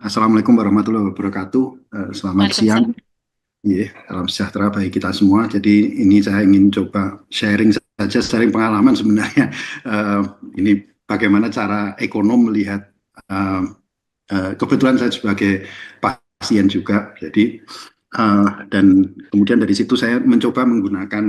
Assalamualaikum warahmatullahi wabarakatuh. Selamat siang. Waalaikumsalam. Iya, salam sejahtera bagi kita semua. Jadi ini saya ingin coba sharing saja, sharing pengalaman sebenarnya. Eh, ini bagaimana cara ekonom melihat, eh, kebetulan saya sebagai pasien juga. Jadi dan kemudian dari situ saya mencoba menggunakan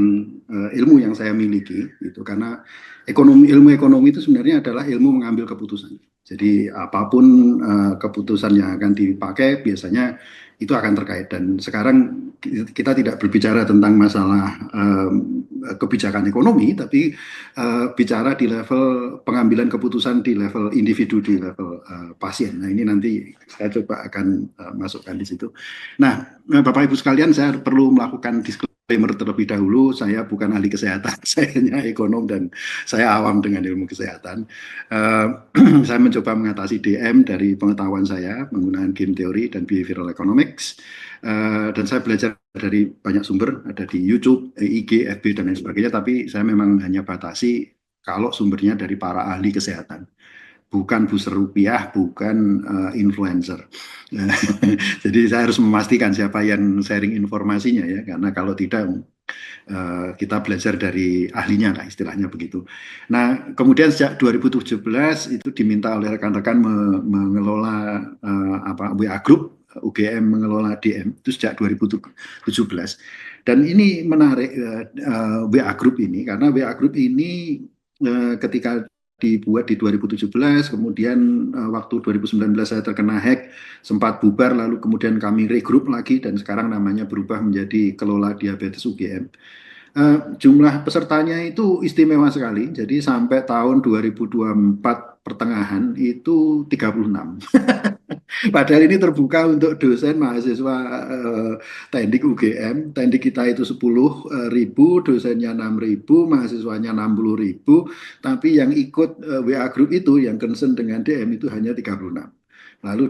ilmu yang saya miliki, gitu. Karena ilmu ekonomi itu sebenarnya adalah ilmu mengambil keputusan. Jadi apapun keputusan yang akan dipakai biasanya itu akan terkait. Dan sekarang kita tidak berbicara tentang masalah kebijakan ekonomi, tapi bicara di level pengambilan keputusan di level individu, di level pasien. Nah, ini nanti saya coba akan masukkan di situ. Nah, Bapak Ibu sekalian, saya perlu melakukan disclaimer terlebih dahulu. Saya bukan ahli kesehatan, saya hanya ekonom dan saya awam dengan ilmu kesehatan. Eh, saya mencoba mengatasi DM dari pengetahuan saya menggunakan game teori dan behavioral economics. Dan saya belajar dari banyak sumber, ada di YouTube, IG, FB, dan lain sebagainya. Tapi saya memang hanya batasi kalau sumbernya dari para ahli kesehatan, bukan booster rupiah, bukan influencer. Jadi saya harus memastikan siapa yang sharing informasinya ya, karena kalau tidak kita belajar dari ahlinya lah istilahnya begitu. Nah, kemudian sejak 2017 itu diminta oleh rekan-rekan mengelola WA Group, UGM mengelola DM itu sejak 2017. Dan ini menarik, WA Group ini, karena WA Group ini ketika dibuat di 2017, kemudian waktu 2019 saya terkena hack, sempat bubar, lalu kemudian kami regroup lagi dan sekarang namanya berubah menjadi Kelola Diabetes UGM. Jumlah pesertanya itu istimewa sekali. Jadi sampai tahun 2024 pertengahan itu 36. Padahal ini terbuka untuk dosen mahasiswa teknik UGM. Teknik kita itu 10.000, dosennya 6.000, mahasiswanya 60.000. Tapi yang ikut WA Group itu, yang concern dengan DM itu hanya 36. Lalu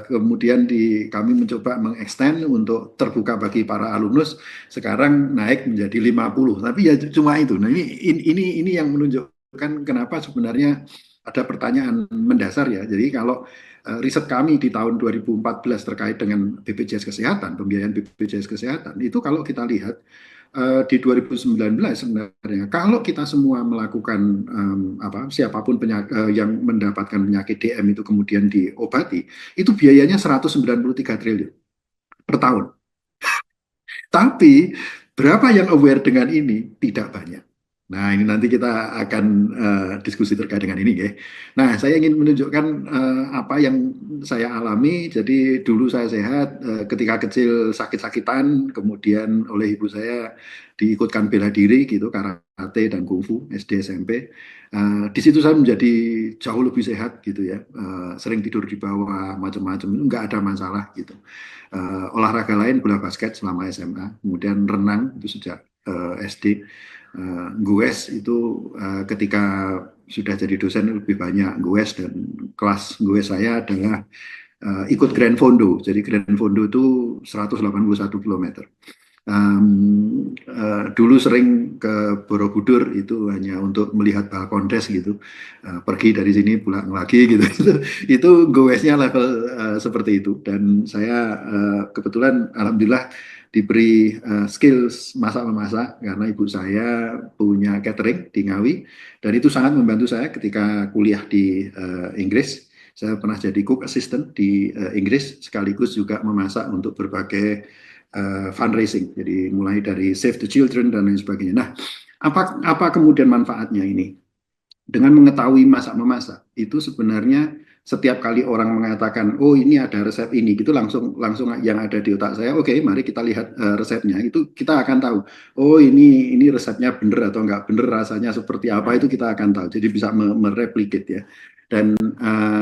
kemudian kami mencoba mengextend untuk terbuka bagi para alumnus, sekarang naik menjadi 50. Tapi ya cuma itu. Nah, ini yang menunjukkan kenapa sebenarnya ada pertanyaan mendasar ya. Jadi kalau riset kami di tahun 2014 terkait dengan BPJS Kesehatan, pembiayaan BPJS Kesehatan, itu kalau kita lihat di 2019 sebenarnya kalau kita semua melakukan siapapun yang mendapatkan penyakit DM itu kemudian diobati, itu biayanya 193 triliun per tahun. Tapi berapa yang aware dengan ini? Tidak banyak. Nah, ini nanti kita akan diskusi terkait dengan ini, ya. Nah, saya ingin menunjukkan apa yang saya alami. Jadi dulu saya sehat, ketika kecil sakit-sakitan, kemudian oleh ibu saya diikutkan bela diri gitu, karate dan kungfu SD SMP. Di situ saya menjadi jauh lebih sehat gitu ya. Sering tidur di bawah, macam-macam, nggak ada masalah gitu. Olahraga lain bola basket selama SMA, kemudian renang itu sejak SD. Goes itu ketika sudah jadi dosen lebih banyak goes, dan kelas goes saya adalah ikut Grand Fondo. Jadi Grand Fondo itu 181 kilometer. Dulu sering ke Borobudur itu hanya untuk melihat Balkondes gitu. Pergi dari sini pulang lagi gitu. Itu goesnya level seperti itu. Dan saya kebetulan alhamdulillah diberi skills masak memasak karena ibu saya punya catering di Ngawi, dan itu sangat membantu saya ketika kuliah di Inggris. Saya pernah jadi cook assistant di Inggris, sekaligus juga memasak untuk berbagai fundraising. Jadi mulai dari Save the Children dan lain sebagainya. Nah, apa kemudian manfaatnya ini? Dengan mengetahui masak memasak itu sebenarnya setiap kali orang mengatakan, oh ini ada resep ini, gitu langsung langsung yang ada di otak saya, oke, mari kita lihat resepnya. Itu kita akan tahu, oh ini resepnya benar atau enggak benar, rasanya seperti apa, itu kita akan tahu. Jadi bisa mereplikate ya. Dan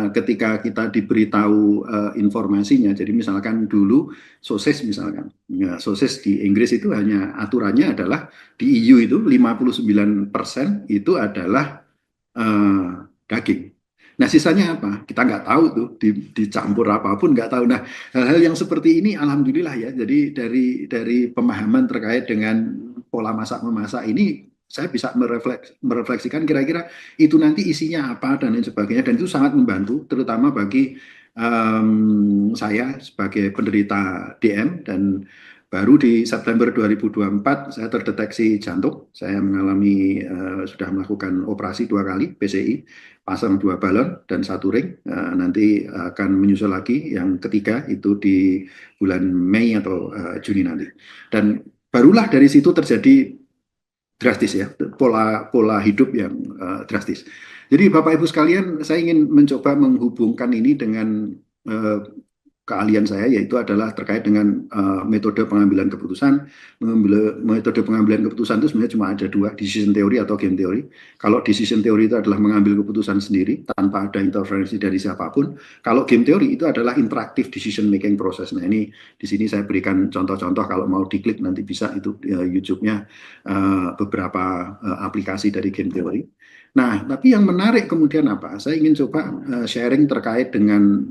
ketika kita diberitahu informasinya, jadi misalkan dulu sosis misalkan, ya, sosis di Inggris itu hanya aturannya adalah di EU itu 59% itu adalah eh, daging. Nah, sisanya apa? Kita nggak tahu tuh, dicampur apapun nggak tahu. Nah, hal-hal yang seperti ini alhamdulillah ya. Jadi dari pemahaman terkait dengan pola masak memasak ini, saya bisa merefleksikan kira-kira itu nanti isinya apa dan lain sebagainya, dan itu sangat membantu terutama bagi Saya sebagai penderita DM dan baru di September 2024 saya terdeteksi jantung. Saya mengalami sudah melakukan operasi 2 kali PCI, pasang 2 balon dan 1 ring. Nanti akan menyusul lagi yang ketiga itu di bulan Mei atau Juni nanti. Dan barulah dari situ terjadi drastis ya, pola pola hidup yang drastis. Jadi Bapak Ibu sekalian, saya ingin mencoba menghubungkan ini dengan uh, keahlian saya, yaitu adalah terkait dengan metode pengambilan keputusan. Metode pengambilan keputusan itu sebenarnya cuma ada dua, decision theory atau game theory. Kalau decision theory itu adalah mengambil keputusan sendiri tanpa ada interferensi dari siapapun. Kalau game theory itu adalah interactive decision making process. Nah ini di sini saya berikan contoh-contoh, kalau mau diklik nanti bisa itu YouTube-nya beberapa aplikasi dari game theory. Nah, tapi yang menarik kemudian apa? Saya ingin coba sharing terkait dengan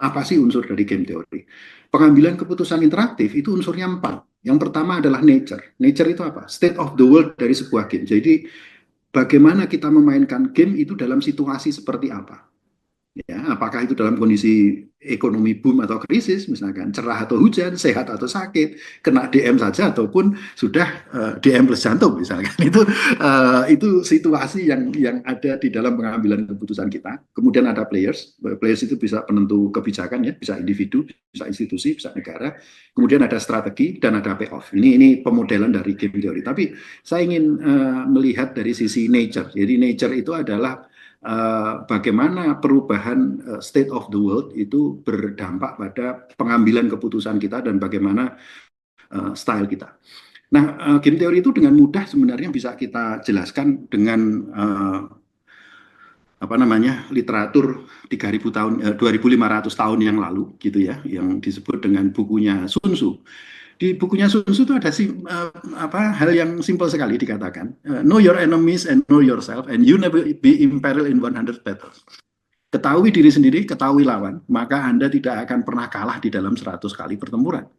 apa sih unsur dari game theory. Pengambilan keputusan interaktif itu unsurnya 4. Yang pertama adalah nature. Nature itu apa? State of the world dari sebuah game. Jadi bagaimana kita memainkan game itu dalam situasi seperti apa? Ya, apakah itu dalam kondisi ekonomi boom atau krisis, misalkan cerah atau hujan, sehat atau sakit, kena DM saja ataupun sudah DM plus jantung, misalkan itu situasi yang ada di dalam pengambilan keputusan kita. Kemudian ada players, players itu bisa penentu kebijakan ya, bisa individu, bisa institusi, bisa negara. Kemudian ada strategi dan ada payoff. Ini pemodelan dari game theory. Tapi saya ingin melihat dari sisi nature. Jadi nature itu adalah bagaimana perubahan state of the world itu berdampak pada pengambilan keputusan kita dan bagaimana style kita. Nah, game teori itu dengan mudah sebenarnya bisa kita jelaskan dengan apa namanya, literatur 3000 tahun 2500 tahun yang lalu gitu ya, yang disebut dengan bukunya Sun Tzu. Di bukunya Sun Tzu itu ada hal yang simpel sekali dikatakan, know your enemies and know yourself and you never be in peril in 100 battles. Ketahui diri sendiri, ketahui lawan, maka Anda tidak akan pernah kalah di dalam 100 kali pertempuran.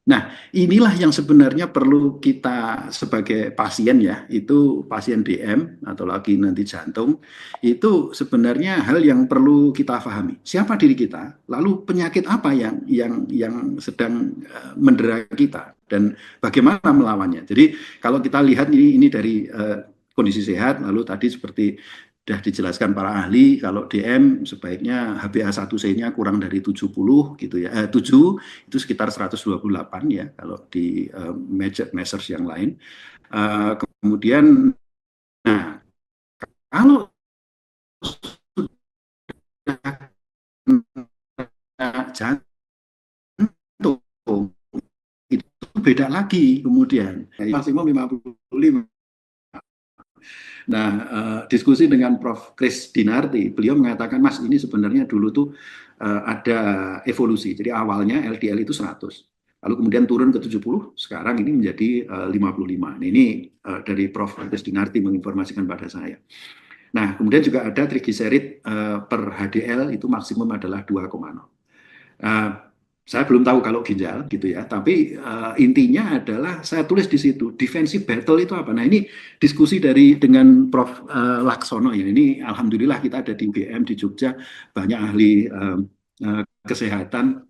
Nah, inilah yang sebenarnya perlu kita sebagai pasien ya, itu pasien DM atau lagi nanti jantung, itu sebenarnya hal yang perlu kita pahami. Siapa diri kita, lalu penyakit apa yang sedang mendera kita dan bagaimana melawannya. Jadi kalau kita lihat ini dari kondisi sehat, lalu tadi seperti sudah dijelaskan para ahli, kalau DM sebaiknya HbA1c-nya kurang dari 70 gitu ya, 7 itu sekitar 128 ya kalau di measures yang lain. Kemudian, nah kalau sudah jantung itu beda lagi kemudian maksimum 55. Nah, diskusi dengan Prof. Chris Dinarti, beliau mengatakan, Mas, ini sebenarnya dulu tuh ada evolusi. Jadi awalnya LDL itu 100. Lalu kemudian turun ke 70, sekarang ini menjadi 55. Nah, ini dari Prof. Chris Dinarti menginformasikan pada saya. Nah, kemudian juga ada trigliserid per HDL itu maksimum adalah 2,0. Saya belum tahu kalau ginjal gitu ya, tapi intinya adalah saya tulis di situ defensive battle itu apa. Nah ini diskusi dengan Prof. Laksono ya. Ini alhamdulillah kita ada di UGM di Jogja, banyak ahli kesehatan.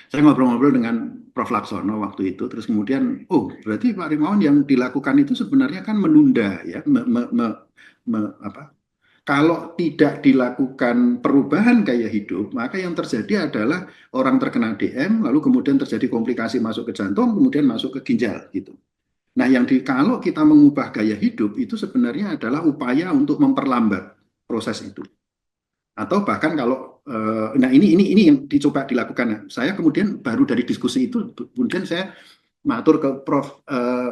Saya ngobrol-ngobrol dengan Prof. Laksono waktu itu, terus kemudian, oh berarti Pak Rimawan yang dilakukan itu sebenarnya kan menunda ya, kalau tidak dilakukan perubahan gaya hidup, maka yang terjadi adalah orang terkena DM, lalu kemudian terjadi komplikasi masuk ke jantung, kemudian masuk ke ginjal gitu. Nah, kalau kita mengubah gaya hidup itu sebenarnya adalah upaya untuk memperlambat proses itu. Atau bahkan kalau nah ini yang dicoba dilakukan. Saya kemudian baru dari diskusi itu kemudian saya matur ke Prof.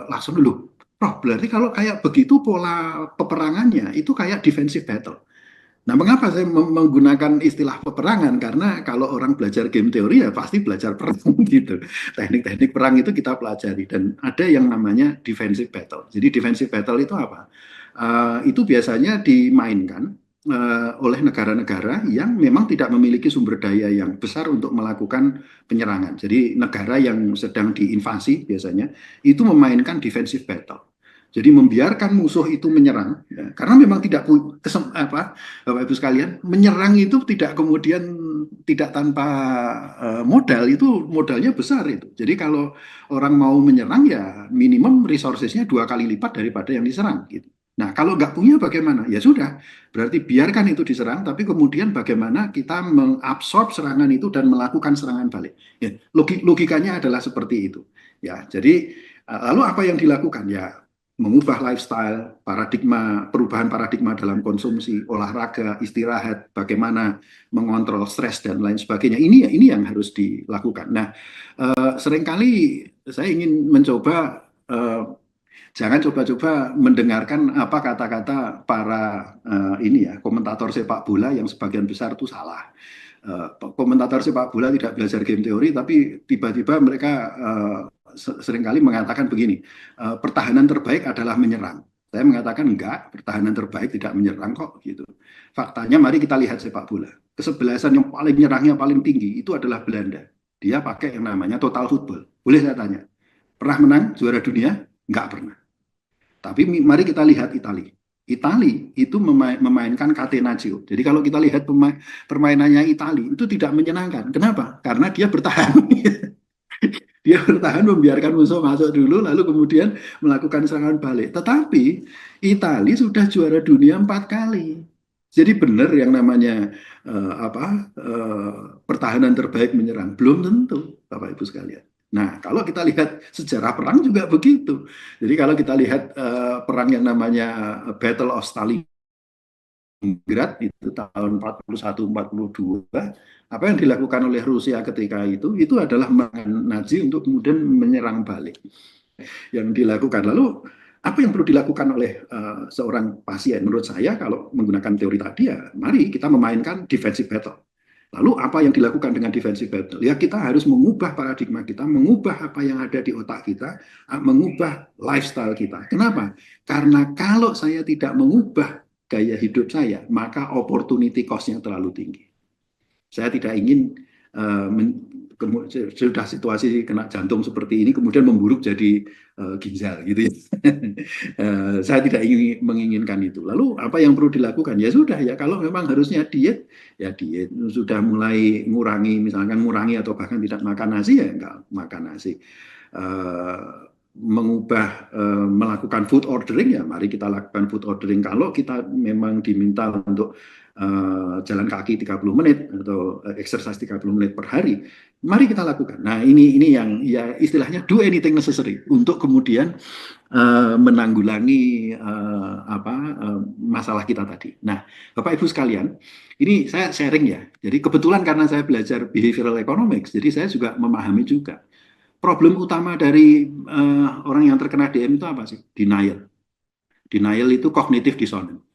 Langsung dulu. Prof, berarti kalau kayak begitu pola peperangannya itu kayak defensive battle. Nah, mengapa saya menggunakan istilah peperangan? Karena kalau orang belajar game teori ya pasti belajar perang gitu. Teknik-teknik perang itu kita pelajari dan ada yang namanya defensive battle. Jadi defensive battle itu apa? Itu biasanya dimainkan oleh negara-negara yang memang tidak memiliki sumber daya yang besar untuk melakukan penyerangan. Jadi negara yang sedang diinvasi biasanya itu memainkan defensive battle. Jadi membiarkan musuh itu menyerang, ya, karena memang tidak Bapak Ibu sekalian, menyerang itu tidak kemudian tidak tanpa modal, itu modalnya besar itu. Jadi kalau orang mau menyerang ya minimum resourcesnya 2 kali lipat daripada yang diserang gitu. Nah kalau nggak punya bagaimana? Ya sudah, berarti biarkan itu diserang, tapi kemudian bagaimana kita mengabsorb serangan itu dan melakukan serangan balik. Ya, logikanya adalah seperti itu. Ya, jadi lalu apa yang dilakukan? Ya mengubah lifestyle, perubahan paradigma dalam konsumsi, olahraga, istirahat, bagaimana mengontrol stres dan lain sebagainya. Ini yang harus dilakukan. Nah, seringkali saya ingin mencoba jangan coba-coba mendengarkan apa kata-kata para ini ya komentator sepak bola yang sebagian besar itu salah. Komentator sepak bola tidak belajar game teori, tapi tiba-tiba mereka seringkali mengatakan begini, pertahanan terbaik adalah menyerang. Saya mengatakan enggak, pertahanan terbaik tidak menyerang kok gitu. Faktanya mari kita lihat sepak bola. Kesebelasan yang paling nyerangnya paling tinggi itu adalah Belanda. Dia pakai yang namanya total football. Boleh saya tanya, pernah menang juara dunia? Enggak pernah. Tapi mari kita lihat Italia. Itali itu memainkan Catenaccio. Jadi kalau kita lihat permainannya Itali itu tidak menyenangkan. Kenapa? Karena dia bertahan. Dia bertahan membiarkan musuh masuk dulu, lalu kemudian melakukan serangan balik. Tetapi Italia sudah juara dunia 4 kali. Jadi benar yang namanya pertahanan terbaik menyerang. Belum tentu, Bapak Ibu sekalian. Nah, kalau kita lihat sejarah perang juga begitu. Jadi kalau kita lihat perang yang namanya Battle of Stalingrad itu tahun 41-42, apa yang dilakukan oleh Rusia ketika itu adalah Nazi untuk kemudian menyerang balik yang dilakukan. Lalu apa yang perlu dilakukan oleh seorang pasien? Menurut saya kalau menggunakan teori tadi ya, mari kita memainkan defensive battle. Lalu apa yang dilakukan dengan defensive battle? Ya kita harus mengubah paradigma kita, mengubah apa yang ada di otak kita, mengubah lifestyle kita. Kenapa? Karena kalau saya tidak mengubah gaya hidup saya, maka opportunity cost-nya terlalu tinggi. Saya tidak ingin sudah situasi kena jantung seperti ini kemudian memburuk jadi ginjal gitu ya. Saya tidak ingin menginginkan itu. Lalu apa yang perlu dilakukan? Ya sudah ya kalau memang harusnya diet ya diet. Sudah mulai ngurangi misalkan ngurangi atau bahkan tidak makan nasi ya enggak makan nasi. Mengubah melakukan food ordering ya mari kita lakukan food ordering. Kalau kita memang diminta untuk jalan kaki 30 menit atau exercise 30 menit per hari, mari kita lakukan. Nah, ini yang ya istilahnya do anything necessary untuk kemudian menanggulangi masalah kita tadi. Nah, Bapak Ibu sekalian, ini saya sharing ya. Jadi kebetulan karena saya belajar behavioral economics, jadi saya juga memahami juga. Problem utama dari orang yang terkena DM itu apa sih? Denial. Denial itu cognitive dissonance.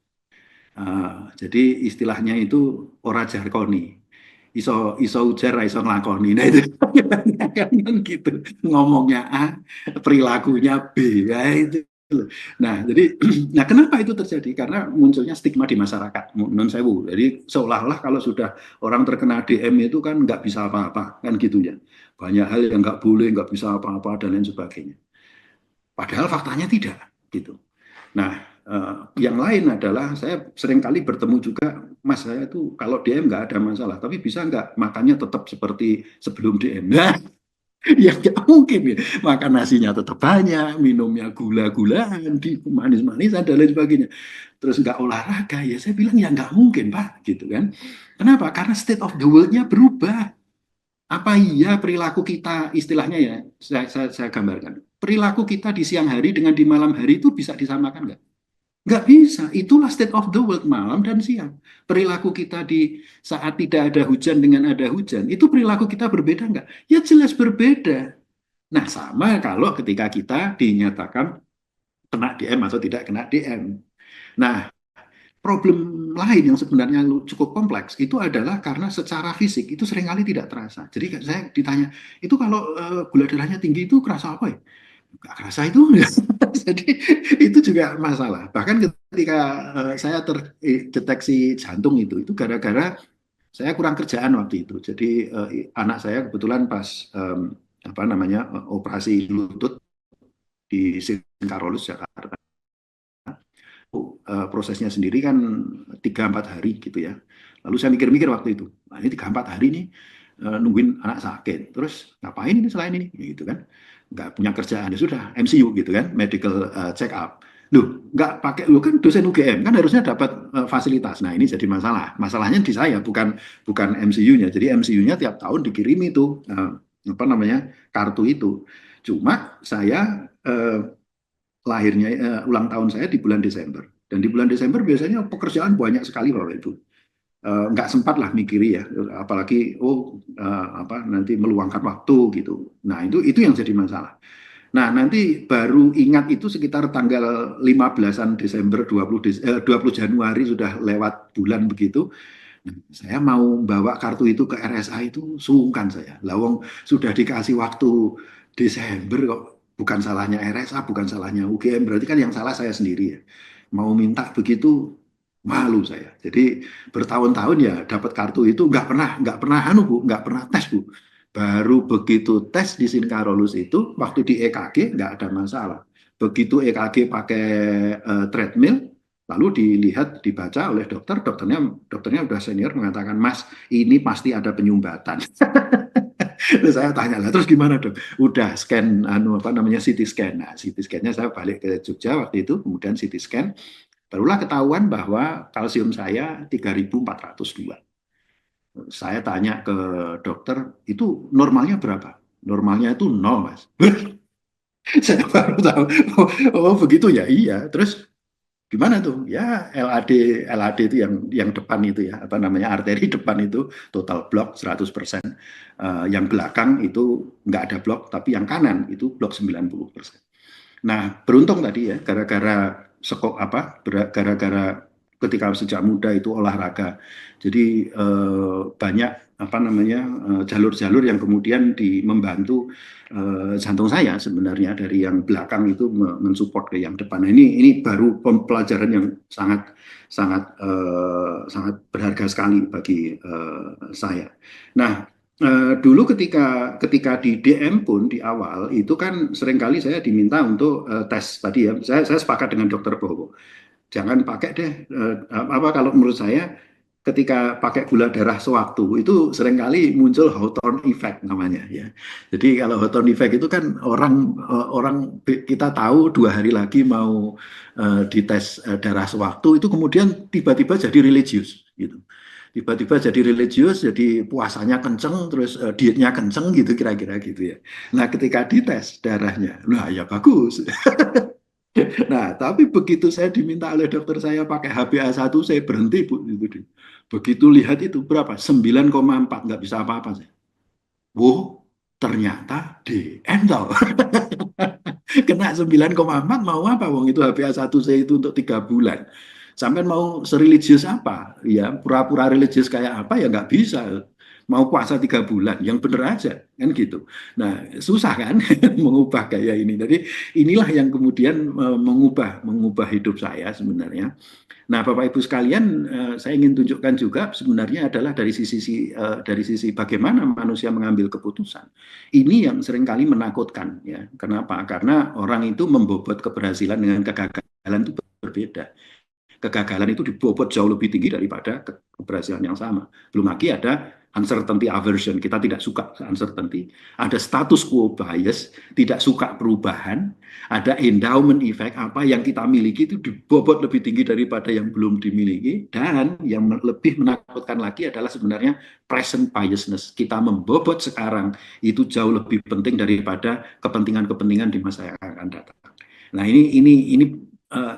Jadi istilahnya itu ora jarkoni, iso ujar iso nglakoni. Nah itu kan gitu ngomongnya A, perilakunya B, ya itu. Nah jadi, nah kenapa itu terjadi? Karena munculnya stigma di masyarakat, non sewu. Jadi seolah-olah kalau sudah orang terkena DM itu kan nggak bisa apa-apa, kan gitu ya. Banyak hal yang nggak boleh, nggak bisa apa-apa dan lain sebagainya. Padahal faktanya tidak, gitu. Nah, yang lain adalah saya seringkali bertemu juga, Mas saya itu kalau DM nggak ada masalah, tapi bisa nggak makannya tetap seperti sebelum DM? Nah, ya nggak mungkin ya. Makan nasinya tetap banyak, minumnya gula-gulaan, di manis-manisan dan lain sebagainya. Terus nggak olahraga, ya saya bilang ya nggak mungkin Pak, gitu kan? Kenapa? Karena state of the world-nya berubah. Apa iya perilaku kita, istilahnya ya, saya gambarkan. Perilaku kita di siang hari dengan di malam hari itu bisa disamakan nggak? Nggak bisa. Itulah state of the world malam dan siang. Perilaku kita di saat tidak ada hujan dengan ada hujan, itu perilaku kita berbeda nggak? Ya jelas berbeda. Nah sama kalau ketika kita dinyatakan kena DM atau tidak kena DM. Nah problem lain yang sebenarnya cukup kompleks itu adalah karena secara fisik itu seringkali tidak terasa. Jadi saya ditanya, itu kalau gula darahnya tinggi itu kerasa apa ya? Nggak kerasa itu. Jadi itu juga masalah. Bahkan ketika saya terdeteksi jantung itu gara-gara saya kurang kerjaan waktu itu. Jadi anak saya kebetulan pas apa namanya operasi lutut di Singkarolus Jakarta. prosesnya sendiri kan 3-4 hari gitu ya. Lalu saya mikir-mikir waktu itu, nah ini 3-4 hari nih nungguin anak sakit, terus ngapain ini selain ini, gitu kan? Nggak punya kerjaan ya sudah MCU gitu kan, medical check up. Loh, nggak pakai, lu kan dosen UGM kan harusnya dapat fasilitas. Nah ini jadi masalah. Masalahnya di saya bukan bukan MCU-nya. Jadi MCU-nya tiap tahun dikirim itu apa namanya kartu itu. Cuma saya lahirnya ulang tahun saya di bulan Desember. Dan di bulan Desember biasanya pekerjaan banyak sekali loh itu. Nggak sempat lah mikiri ya, apalagi apa nanti meluangkan waktu gitu. Nah itu yang jadi masalah. Nah nanti baru ingat itu sekitar tanggal 15-an Desember 20 Januari sudah lewat bulan begitu. Nah, saya mau bawa kartu itu ke RSA itu sungkan saya. Lawang sudah dikasih waktu Desember kok, bukan salahnya RSA, bukan salahnya UGM, berarti kan yang salah saya sendiri ya. Mau minta begitu malu saya. Jadi bertahun-tahun ya dapat kartu itu nggak pernah anu Bu, nggak pernah tes Bu. Baru begitu tes di Sinkarolus itu waktu di EKG nggak ada masalah. Begitu EKG pakai treadmill, lalu dilihat, dibaca oleh dokter, dokternya udah senior mengatakan, Mas, ini pasti ada penyumbatan. Terus saya tanya lah, terus gimana dok? Udah scan, apa namanya CT scan. Nah, CT scan-nya saya balik ke Jogja waktu itu, kemudian CT scan, barulah ketahuan bahwa kalsium saya 3.402. Saya tanya ke dokter, itu normalnya berapa? Normalnya itu 0, Mas. Saya baru tahu, oh begitu ya, iya. Terus gimana tuh? Ya LAD itu yang depan itu ya, apa namanya arteri depan itu total blok 100%. Yang belakang itu nggak ada blok, tapi yang kanan itu blok 90%. Nah, beruntung tadi ya, gara-gara ketika sejak muda itu olahraga. Jadi banyak apa namanya jalur-jalur yang kemudian membantu jantung saya sebenarnya dari yang belakang itu mensupport ke yang depan. Nah, ini baru pelajaran yang sangat sangat sangat berharga sekali bagi saya. Nah, dulu ketika di DM pun di awal itu kan seringkali saya diminta untuk tes tadi ya. Saya sepakat dengan Dokter Bowo. Jangan pakai deh apa kalau menurut saya ketika pakai gula darah sewaktu itu seringkali muncul Hawthorne effect namanya ya. Jadi kalau Hawthorne effect itu kan orang kita tahu 2 hari lagi mau dites darah sewaktu itu kemudian tiba-tiba jadi religius gitu. Tiba-tiba jadi religius, jadi puasanya kenceng, terus dietnya kenceng gitu kira-kira gitu ya. Nah ketika dites darahnya, nah ya bagus. Nah, tapi begitu saya diminta oleh dokter saya pakai HbA1, saya berhenti, Bu. Begitu lihat itu berapa? 9,4, nggak bisa apa-apa saya. Wow, ternyata DM tau. Kena 9,4 mau apa? Wong itu HbA1c itu untuk 3 bulan. Sampai mau sereligius apa? Ya, pura-pura religius kayak apa ya nggak bisa. Mau puasa 3 bulan, yang bener aja kan gitu. Nah susah kan mengubah gaya ini. Jadi inilah yang kemudian mengubah hidup saya sebenarnya. Nah, Bapak Ibu sekalian, saya ingin tunjukkan juga sebenarnya adalah dari sisi bagaimana manusia mengambil keputusan. Ini yang seringkali menakutkan, ya. Kenapa? Karena orang itu membobot keberhasilan dengan kegagalan itu berbeda. Kegagalan itu dibobot jauh lebih tinggi daripada keberhasilan yang sama. Belum lagi ada uncertainty aversion, kita tidak suka uncertainty. Ada status quo bias, tidak suka perubahan. Ada endowment effect, apa yang kita miliki itu dibobot lebih tinggi daripada yang belum dimiliki. Dan yang lebih menakutkan lagi adalah sebenarnya present biasness. Kita membobot sekarang itu jauh lebih penting daripada kepentingan-kepentingan di masa yang akan datang. Nah ini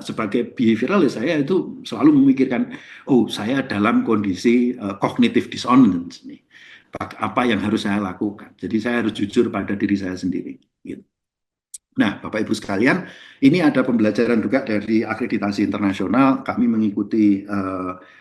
sebagai behavioral saya itu selalu memikirkan, oh saya dalam kondisi cognitive dissonance nih, apa yang harus saya lakukan. Jadi saya harus jujur pada diri saya sendiri. Gitu. Nah, Bapak Ibu sekalian, ini ada pembelajaran juga dari akreditasi internasional. Kami mengikuti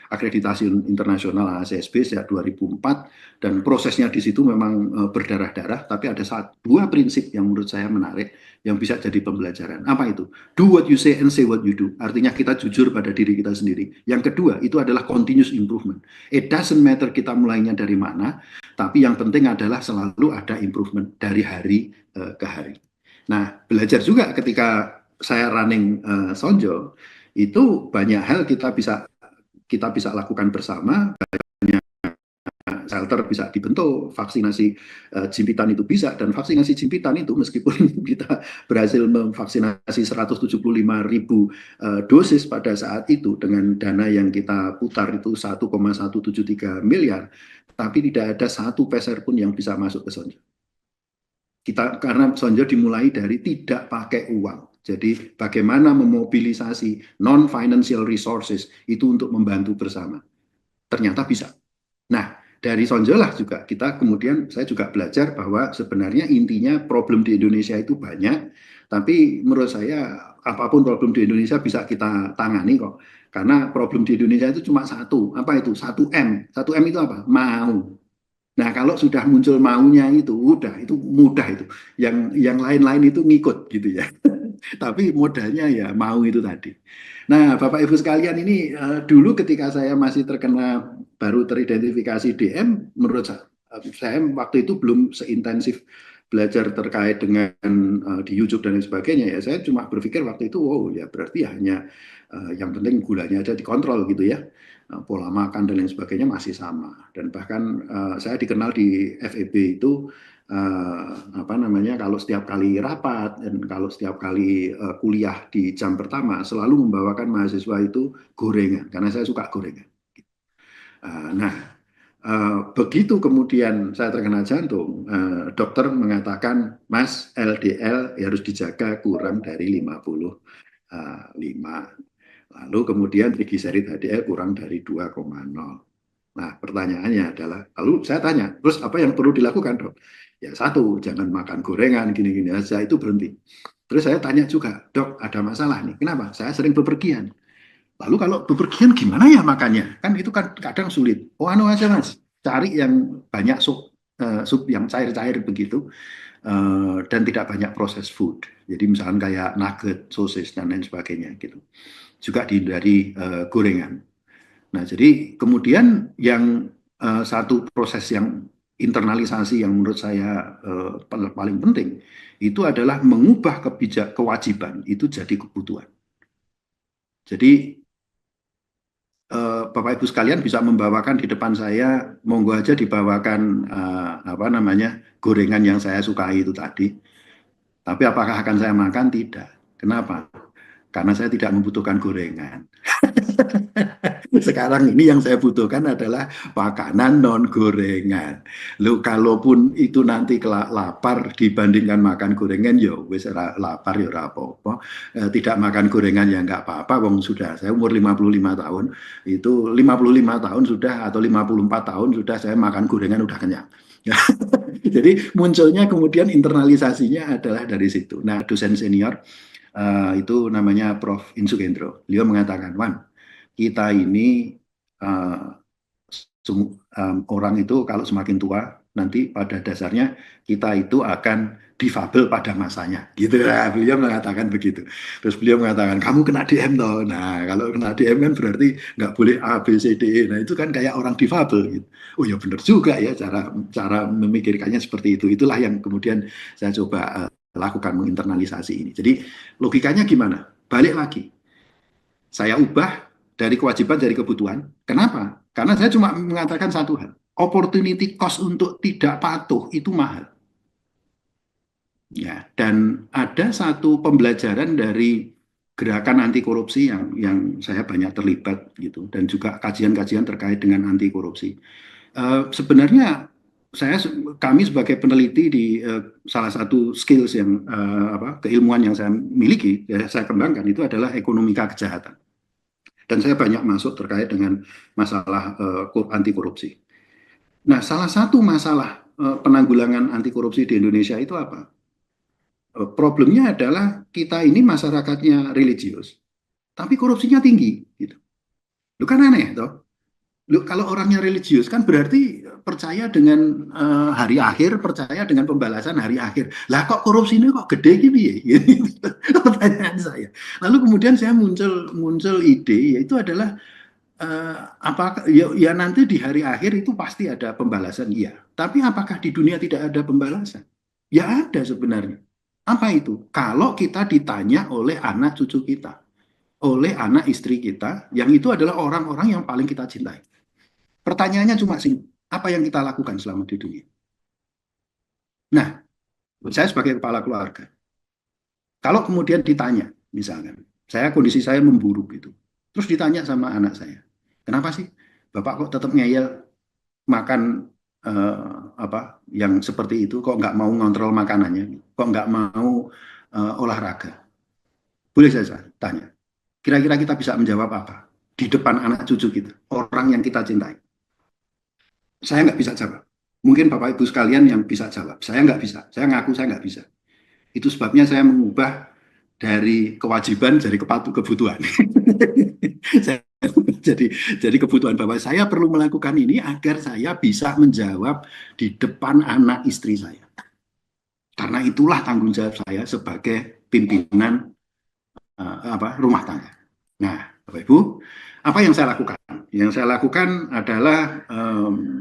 akreditasi internasional ACSB sejak 2004 dan prosesnya di situ memang berdarah-darah. Tapi ada dua prinsip yang menurut saya menarik yang bisa jadi pembelajaran. Apa itu? Do what you say and say what you do. Artinya kita jujur pada diri kita sendiri. Yang kedua itu adalah continuous improvement. It doesn't matter kita mulainya dari mana, tapi yang penting adalah selalu ada improvement dari hari ke hari. Nah, belajar juga ketika saya running Sonjo, Itu banyak hal kita bisa lakukan bersama. Shelter bisa dibentuk, vaksinasi jimpitan itu bisa, dan vaksinasi jimpitan itu meskipun kita berhasil memvaksinasi 175.000 dosis pada saat itu dengan dana yang kita putar itu 1,173 miliar, tapi tidak ada satu peser pun yang bisa masuk ke Sonjo. Karena Sonjo dimulai dari tidak pakai uang. Jadi bagaimana memobilisasi non-financial resources itu untuk membantu bersama. Ternyata bisa. Nah, dari Sonjolah juga saya juga belajar bahwa sebenarnya intinya problem di Indonesia itu banyak, tapi menurut saya apapun problem di Indonesia bisa kita tangani kok. Karena problem di Indonesia itu cuma satu, apa itu? 1M. 1M itu apa? Mau. Nah, kalau sudah muncul maunya itu udah itu mudah itu. Yang lain-lain itu ngikut gitu ya. Tapi modalnya ya mau itu tadi. Nah, Bapak Ibu sekalian ini dulu ketika saya masih terkena baru teridentifikasi DM, menurut saya waktu itu belum seintensif belajar terkait dengan di YouTube dan lain sebagainya ya. Saya cuma berpikir waktu itu, wow ya berarti hanya yang penting gulanya aja dikontrol gitu ya. Pola makan dan lain sebagainya masih sama. Dan bahkan saya dikenal di FEB itu apa namanya, kalau setiap kali rapat dan kalau setiap kali kuliah di jam pertama selalu membawakan mahasiswa itu gorengan karena saya suka gorengan. Nah, begitu kemudian saya terkena jantung, dokter mengatakan, Mas, LDL harus dijaga kurang dari 55. Lalu kemudian trigliserid HDL kurang dari 2,0. Nah, pertanyaannya adalah, lalu saya tanya, terus apa yang perlu dilakukan, Dok? Ya satu, jangan makan gorengan, gini-gini aja, itu berhenti. Terus saya tanya juga, Dok, ada masalah nih, kenapa? Saya sering bepergian. Lalu kalau bepergian gimana ya makannya? Kan itu kan kadang sulit. Oh, anu aja Mas, cari yang banyak sup yang cair-cair begitu, dan tidak banyak proses food. Jadi misalkan kayak nugget, sosis, dan lain sebagainya gitu. Juga dihindari gorengan. Nah, jadi kemudian yang satu proses yang internalisasi yang menurut saya paling penting itu adalah mengubah kewajiban itu jadi kebutuhan. Jadi Bapak Ibu sekalian bisa membawakan di depan saya, monggo aja dibawakan apa namanya gorengan yang saya sukai itu tadi. Tapi apakah akan saya makan? Tidak. Kenapa? Karena saya tidak membutuhkan gorengan. Sekarang ini yang saya butuhkan adalah makanan non gorengan. Lu kalaupun itu nanti lapar dibandingkan makan gorengan, ya wis lapar ya ora apa-apa. Tidak makan gorengan ya nggak apa-apa. Wong sudah saya umur 55 tahun, itu 55 tahun sudah atau 54 tahun sudah saya makan gorengan udah kenyang. Jadi munculnya kemudian internalisasinya adalah dari situ. Nah, dosen senior itu namanya Prof. Insugendro. Beliau mengatakan, Wan, kita ini uh, orang itu kalau semakin tua nanti pada dasarnya kita itu akan difabel pada masanya gitu ya, beliau mengatakan begitu. Terus beliau mengatakan kamu kena DM toh. Nah, kalau kena DM kan berarti nggak boleh A B C D E. Nah, itu kan kayak orang difabel gitu. Oh ya benar juga ya, cara cara memikirkannya seperti itu. Itulah yang kemudian saya coba lakukan menginternalisasi ini. Jadi logikanya gimana? Balik lagi, saya ubah dari kewajiban jadi kebutuhan. Kenapa? Karena saya cuma mengatakan satu hal. Opportunity cost untuk tidak patuh itu mahal. Ya, dan ada satu pembelajaran dari gerakan anti korupsi yang saya banyak terlibat gitu, dan juga kajian-kajian terkait dengan anti korupsi. Sebenarnya kami sebagai peneliti di salah satu skills yang keilmuan yang saya miliki, saya kembangkan itu adalah ekonomika kejahatan. Dan saya banyak masuk terkait dengan masalah anti korupsi. Nah, salah satu masalah penanggulangan anti korupsi di Indonesia itu apa? Problemnya adalah kita ini masyarakatnya religius, tapi korupsinya tinggi. Gitu. Lu kan aneh, toh? Lu, kalau orangnya religius kan berarti percaya dengan hari akhir, percaya dengan pembalasan hari akhir. Lah kok korupsinya kok gede gitu ya? Pertanyaan saya. Lalu kemudian saya muncul ide, yaitu adalah apakah ya nanti di hari akhir itu pasti ada pembalasan, iya. Tapi apakah di dunia tidak ada pembalasan? Ya ada sebenarnya. Apa itu? Kalau kita ditanya oleh anak cucu kita. oleh anak istri kita, yang itu adalah orang-orang yang paling kita cintai. Pertanyaannya cuma sih, apa yang kita lakukan selama di dunia? Nah, saya sebagai kepala keluarga, kalau kemudian ditanya, misalkan, kondisi saya memburuk gitu, terus ditanya sama anak saya, kenapa sih Bapak kok tetap ngeyel makan apa yang seperti itu, kok nggak mau ngontrol makanannya, kok nggak mau olahraga? Boleh saya tanya, kira-kira kita bisa menjawab apa di depan anak cucu kita, orang yang kita cintai? Saya nggak bisa jawab. Mungkin Bapak Ibu sekalian yang bisa jawab. Saya nggak bisa. Saya ngaku saya nggak bisa. Itu sebabnya saya mengubah dari kewajiban jadi kebutuhan. Saya- jadi kebutuhan bahwa saya perlu melakukan ini agar saya bisa menjawab di depan anak istri saya. Karena itulah tanggung jawab saya sebagai pimpinan rumah tangga. Nah, Bapak Ibu, apa yang saya lakukan? Yang saya lakukan adalah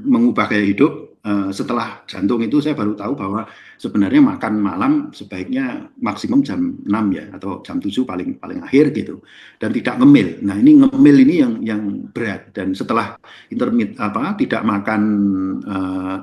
mengubah gaya hidup. Setelah jantung itu saya baru tahu bahwa sebenarnya makan malam sebaiknya maksimum jam 6 ya, atau jam 7 paling paling akhir gitu. Dan tidak ngemil. Nah, ini ngemil ini yang berat. Dan setelah tidak makan,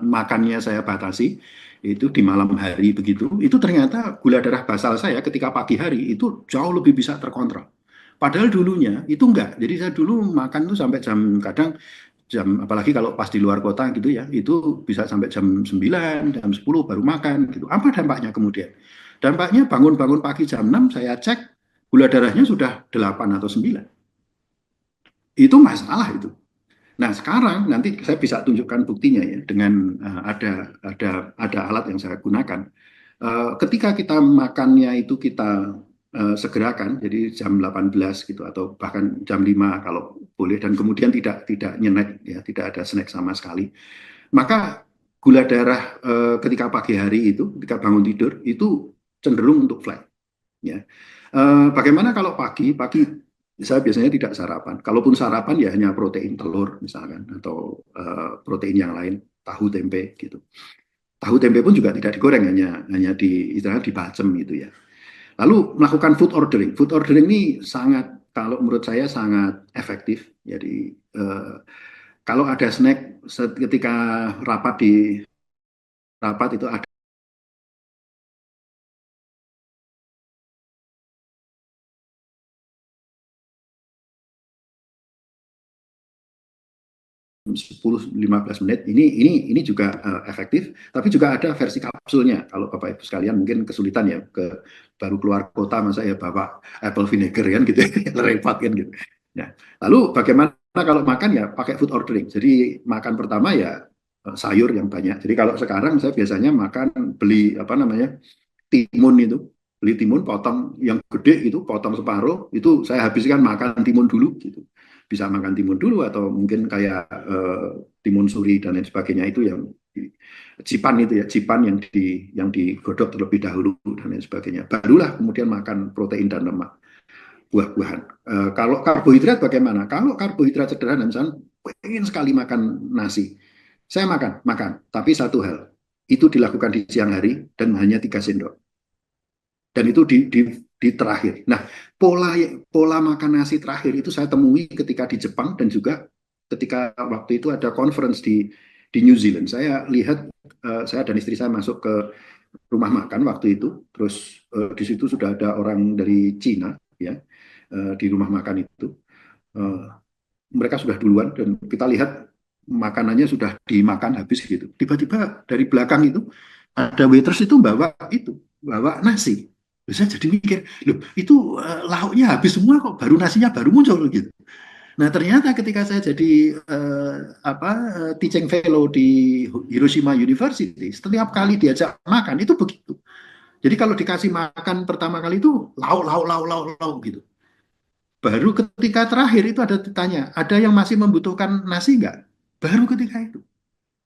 makannya saya batasi itu di malam hari begitu, itu ternyata gula darah basal saya ketika pagi hari itu jauh lebih bisa terkontrol. Padahal dulunya itu enggak. Jadi saya dulu makan tuh sampai jam, kadang jam, apalagi kalau pas di luar kota gitu ya, itu bisa sampai jam 9, jam 10 baru makan gitu. Apa dampaknya kemudian? Dampaknya bangun-bangun pagi jam 6 saya cek gula darahnya sudah 8 atau 9. Itu masalah itu. Nah, sekarang nanti saya bisa tunjukkan buktinya ya dengan ada alat yang saya gunakan. Ketika kita makannya itu kita segerakan, jadi jam 18 gitu atau bahkan jam 5 kalau boleh, dan kemudian tidak nyenek ya, tidak ada snack sama sekali. Maka gula darah ketika pagi hari itu, ketika bangun tidur itu cenderung untuk flat ya. Bagaimana kalau pagi? Pagi saya biasanya tidak sarapan. Kalaupun sarapan ya hanya protein telur misalkan, atau protein yang lain, tahu tempe gitu. Tahu tempe pun juga tidak digoreng, hanya di istilahnya dibacem gitu ya. Lalu melakukan food ordering. Food ordering ini sangat, kalau menurut saya sangat efektif. Jadi kalau ada snack ketika rapat itu ada 10-15 menit, ini juga efektif, tapi juga ada versi kapsulnya. Kalau Bapak Ibu sekalian mungkin kesulitan ya, baru keluar kota masa ya bawa apple vinegar kan gitu, repot kan gitu. Nah, lalu bagaimana kalau makan ya pakai food ordering. Jadi makan pertama ya sayur yang banyak. Jadi kalau sekarang saya biasanya makan, beli apa namanya, timun itu, beli timun potong yang gede itu, potong separuh itu saya habiskan makan timun dulu gitu. Bisa makan timun dulu, atau mungkin kayak timun suri dan lain sebagainya itu yang cipan itu ya, cipan yang digodok terlebih dahulu dan lain sebagainya. Barulah kemudian makan protein dan lemak, buah-buahan. Kalau karbohidrat bagaimana? Kalau karbohidrat sederhana, misalnya pengen sekali makan nasi, saya makan. Tapi satu hal, itu dilakukan di siang hari dan hanya 3 sendok. Dan itu di terakhir. Nah, pola pola makan nasi terakhir itu saya temui ketika di Jepang, dan juga ketika waktu itu ada conference di New Zealand. Saya lihat, saya dan istri saya masuk ke rumah makan waktu itu, terus di situ sudah ada orang dari Cina ya, di rumah makan itu. Eh, Mereka sudah duluan dan kita lihat makanannya sudah dimakan habis gitu. Tiba-tiba dari belakang itu ada waitress itu bawa nasi. Saya jadi mikir, loh itu lauknya habis semua kok, baru nasinya baru muncul gitu. Nah, ternyata ketika saya jadi teaching fellow di Hiroshima University, setiap kali diajak makan itu begitu. Jadi kalau dikasih makan pertama kali itu lauk gitu. Baru ketika terakhir itu ada ditanya, ada yang masih membutuhkan nasi nggak? Baru ketika itu.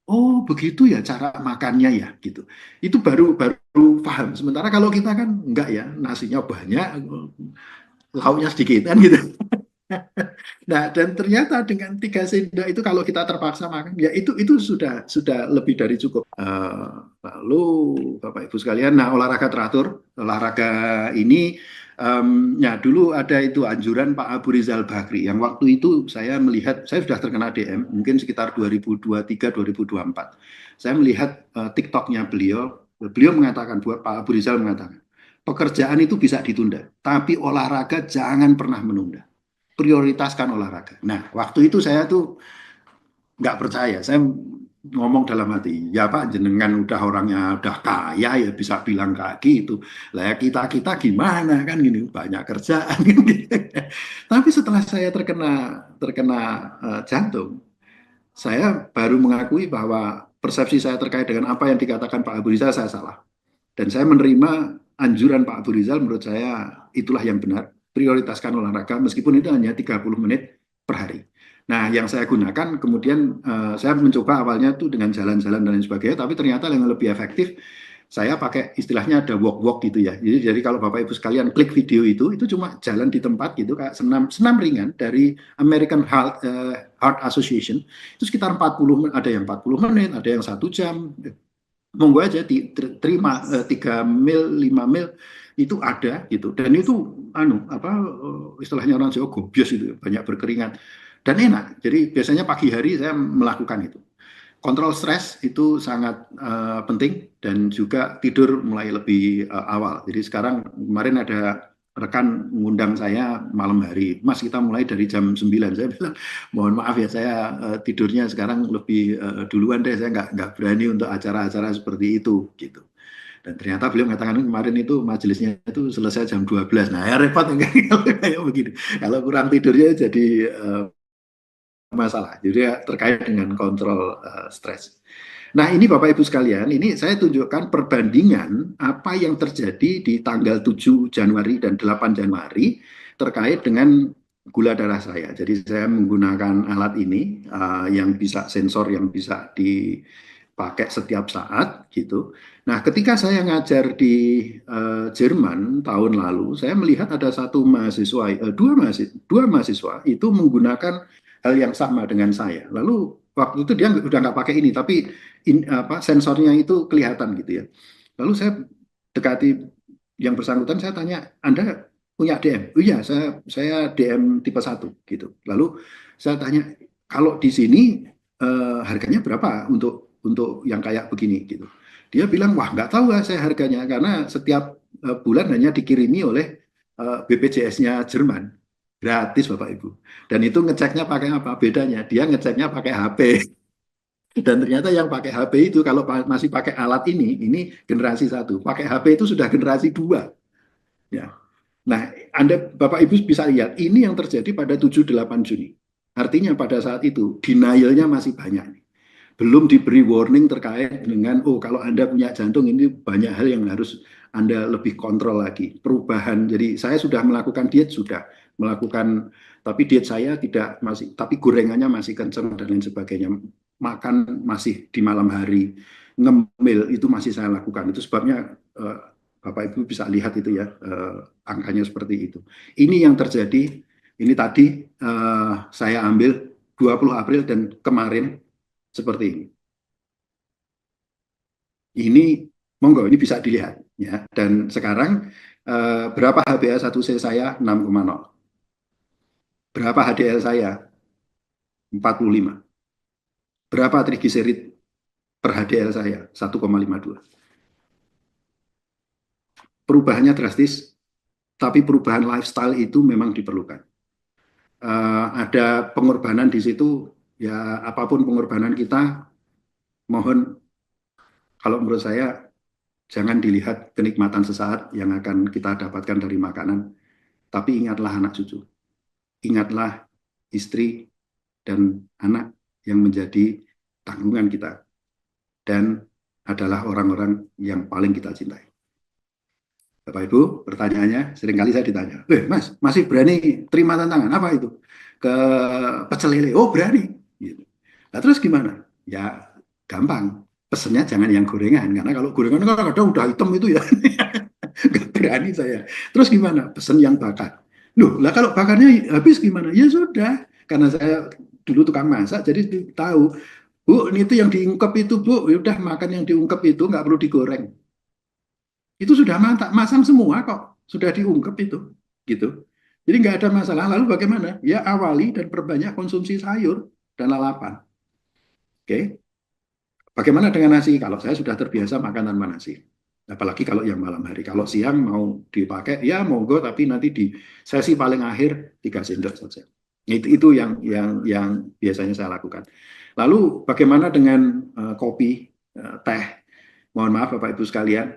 Oh, begitu ya cara makannya ya, gitu. Itu baru baru paham. Sementara kalau kita kan enggak ya, nasinya banyak, lauknya sedikit kan gitu. Nah, dan ternyata dengan 3 sendok itu kalau kita terpaksa makan, ya itu sudah lebih dari cukup. Lalu Bapak Ibu sekalian, nah olahraga teratur, olahraga ini Ya dulu ada itu anjuran Pak Abu Rizal Bakri yang waktu itu saya melihat saya sudah terkena DM mungkin sekitar 2023-2024. Saya melihat TikToknya beliau, beliau mengatakan buat Pak Abu Rizal mengatakan pekerjaan itu bisa ditunda, tapi olahraga jangan pernah menunda. Prioritaskan olahraga. Nah waktu itu saya tuh nggak percaya. Saya ngomong dalam hati, ya Pak, jenengan udah orangnya udah kaya ya bisa bilang kayak gitu. Lah ya kita gimana kan gini banyak kerjaan kan gitu. Tapi setelah saya terkena terkena jantung, saya baru mengakui bahwa persepsi saya terkait dengan apa yang dikatakan Pak Abu Rizal saya salah. Dan saya menerima anjuran Pak Abu Rizal menurut saya itulah yang benar. Prioritaskan olahraga meskipun itu hanya 30 menit per hari. Nah, yang saya gunakan kemudian saya mencoba awalnya tuh dengan jalan-jalan dan lain sebagainya, tapi ternyata yang lebih efektif saya pakai istilahnya ada walk-walk gitu ya. Jadi kalau Bapak Ibu sekalian klik video itu cuma jalan di tempat gitu kayak senam senam ringan dari American Heart Association. Itu sekitar 40 ada yang 40 menit, ada yang 1 jam. Monggo aja diterima 3 mil, 5 mil itu ada gitu. Dan itu istilahnya orang Jawa gobios itu banyak berkeringat dan enak. Jadi biasanya pagi hari saya melakukan itu. Kontrol stres itu sangat penting dan juga tidur mulai lebih awal. Jadi sekarang kemarin ada rekan mengundang saya malam hari, Mas kita mulai dari jam 9. Saya bilang, mohon maaf ya saya tidurnya sekarang lebih duluan deh, saya nggak berani untuk acara-acara seperti itu gitu. Dan ternyata beliau mengatakan kemarin itu majelisnya itu selesai jam 12. Nah ya repot enggak kalau kayak begini. Kalau kurang tidurnya jadi masalah. Jadi ya, terkait dengan kontrol stres. Nah ini Bapak Ibu sekalian, ini saya tunjukkan perbandingan apa yang terjadi di tanggal 7 Januari dan 8 Januari terkait dengan gula darah saya. Jadi saya menggunakan alat ini yang bisa sensor yang bisa dipakai setiap saat gitu. Nah ketika saya ngajar di Jerman tahun lalu, saya melihat ada satu mahasiswa, dua mahasiswa itu menggunakan hal yang sama dengan saya. Lalu waktu itu dia udah nggak pakai ini, tapi sensornya itu kelihatan gitu ya. Lalu saya dekati yang bersangkutan, saya tanya, Anda punya DM? Oh iya, saya DM tipe 1 gitu. Lalu saya tanya, kalau di sini harganya berapa untuk yang kayak begini gitu. Dia bilang, wah nggak tahu lah saya harganya karena setiap bulan hanya dikirimi oleh BPJS-nya Jerman. Gratis Bapak Ibu. Dan itu ngeceknya pakai apa? Bedanya, dia ngeceknya pakai HP. Dan ternyata yang pakai HP itu kalau masih pakai alat ini generasi 1. Pakai HP itu sudah generasi 2. Ya. Nah, Anda Bapak Ibu bisa lihat ini yang terjadi pada 7-8 Juni. Artinya pada saat itu denialnya masih banyak. Belum diberi warning terkait dengan kalau Anda punya jantung ini banyak hal yang harus Anda lebih kontrol lagi. Perubahan. Jadi saya sudah melakukan diet sudah melakukan tapi diet saya tidak masih tapi gorengannya masih kencang dan lain sebagainya. Makan masih di malam hari, ngemil itu masih saya lakukan. Itu sebabnya Bapak Ibu bisa lihat itu ya angkanya seperti itu. Ini yang terjadi. Ini tadi saya ambil 20 April dan kemarin seperti ini. Ini monggo ini bisa dilihat ya. Dan sekarang berapa HbA1c saya 6,0. Berapa HDL saya 45. Berapa trigliserid per HDL saya 1,52. Perubahannya drastis, tapi perubahan lifestyle itu memang diperlukan. Ada pengorbanan di situ, ya apapun pengorbanan kita, mohon kalau menurut saya jangan dilihat kenikmatan sesaat yang akan kita dapatkan dari makanan, tapi ingatlah anak cucu, ingatlah istri dan anak yang menjadi tanggungan kita dan adalah orang-orang yang paling kita cintai. Bapak Ibu, pertanyaannya seringkali saya ditanya, Mas, masih berani terima tantangan apa itu? Ke pecel lele, oh berani. Gitu. Nah, terus gimana? Ya gampang, pesennya jangan yang gorengan, karena kalau gorengan kan kadang udah hitam itu ya, nggak berani saya. Terus gimana? Pesen yang bakar. Loh, lah kalau bakarnya habis gimana? Ya sudah, karena saya dulu tukang masak, jadi tahu, Bu, ini tuh yang diungkep itu, Bu, udah makan yang diungkep itu nggak perlu digoreng. Itu sudah masang semua kok. sudah diungkep itu, gitu. Jadi nggak ada masalah. Lalu bagaimana? Ya awali dan perbanyak konsumsi sayur dan lalapan. Oke. Bagaimana dengan nasi? Kalau saya sudah terbiasa makan tanpa nasi. Apalagi kalau yang malam hari. Kalau siang mau dipakai, ya monggo, tapi nanti di sesi paling akhir 3 sendok saja. Itu yang biasanya saya lakukan. Lalu bagaimana dengan kopi, teh? Mohon maaf Bapak Ibu sekalian,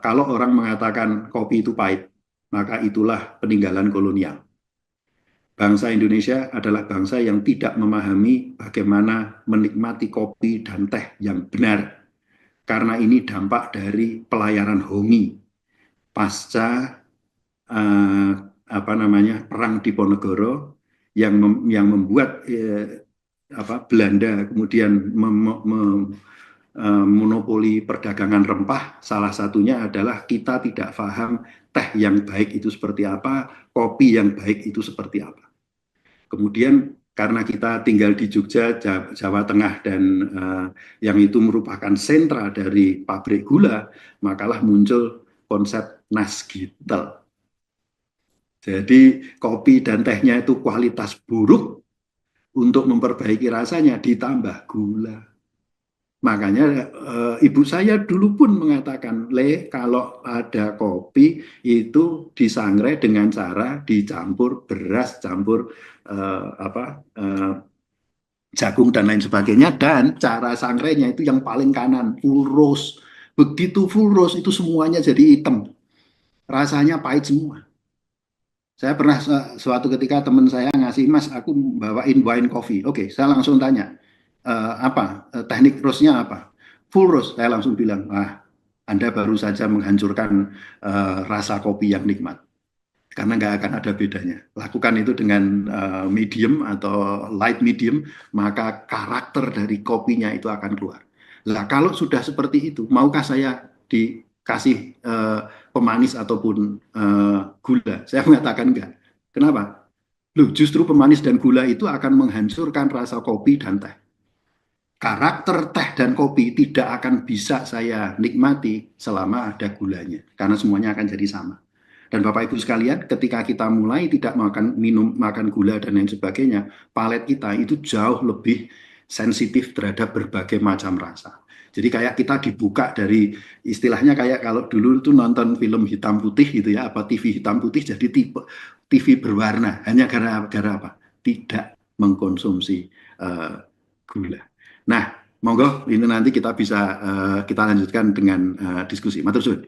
kalau orang mengatakan kopi itu pahit, maka itulah peninggalan kolonial. Bangsa Indonesia adalah bangsa yang tidak memahami bagaimana menikmati kopi dan teh yang benar. Karena ini dampak dari pelayaran Hongi pasca perang Diponegoro yang membuat Belanda kemudian monopoli perdagangan rempah. Salah satunya adalah kita tidak paham teh yang baik itu seperti apa, kopi yang baik itu seperti apa. Kemudian karena kita tinggal di Jogja, Jawa Tengah, dan yang itu merupakan sentra dari pabrik gula, makalah muncul konsep nasgitel. Jadi kopi dan tehnya itu kualitas buruk, untuk memperbaiki rasanya ditambah gula. Makanya ibu saya dulu pun mengatakan, Le, kalau ada kopi itu disangrai dengan cara dicampur beras, campur jagung dan lain sebagainya, dan cara sangrainya itu yang paling kanan full roast. Begitu full roast itu semuanya jadi hitam, rasanya pahit semua. Saya pernah suatu ketika teman saya ngasih, Mas, aku bawain wine coffee. Oke, saya langsung tanya, teknik roastnya apa? Full roast. Saya langsung bilang, Anda baru saja menghancurkan rasa kopi yang nikmat. Karena nggak akan ada bedanya. Lakukan itu dengan medium atau light medium, maka karakter dari kopinya itu akan keluar. Nah, kalau sudah seperti itu, maukah saya dikasih pemanis ataupun gula? Saya mengatakan enggak. Kenapa? Loh, justru pemanis dan gula itu akan menghancurkan rasa kopi dan teh. Karakter teh dan kopi tidak akan bisa saya nikmati selama ada gulanya, karena semuanya akan jadi sama. Dan Bapak Ibu sekalian, ketika kita mulai tidak makan gula dan lain sebagainya, palet kita itu jauh lebih sensitif terhadap berbagai macam rasa. Jadi kayak kita dibuka dari istilahnya kayak kalau dulu itu nonton film hitam putih gitu ya, apa TV hitam putih jadi tipe TV berwarna hanya gara-gara apa? Tidak mengkonsumsi gula. Nah, monggo ini nanti kita bisa kita lanjutkan dengan diskusi. Matur suwun.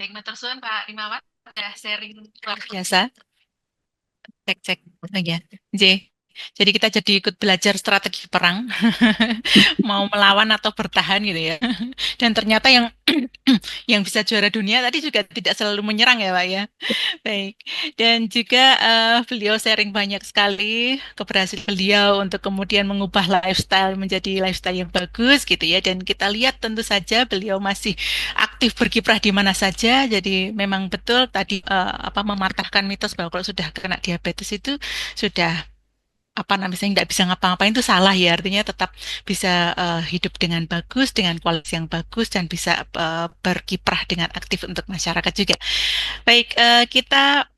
Baik, matur suwun Pak Rimawan, sudah sharing luar biasa. Cek oh ya, J. Jadi kita jadi ikut belajar strategi perang, mau melawan atau bertahan gitu ya. Dan ternyata yang yang bisa juara dunia tadi juga tidak selalu menyerang ya Pak ya. Baik. Dan juga beliau sharing banyak sekali keberhasilan beliau untuk kemudian mengubah lifestyle menjadi lifestyle yang bagus gitu ya. Dan kita lihat tentu saja beliau masih aktif berkiprah di mana saja. Jadi memang betul tadi mematahkan mitos bahwa kalau sudah kena diabetes itu sudah apa namanya nggak bisa ngapa-ngapain itu salah ya, artinya tetap bisa hidup dengan bagus, dengan kualitas yang bagus, dan bisa berkiprah dengan aktif untuk masyarakat juga. Baik, kita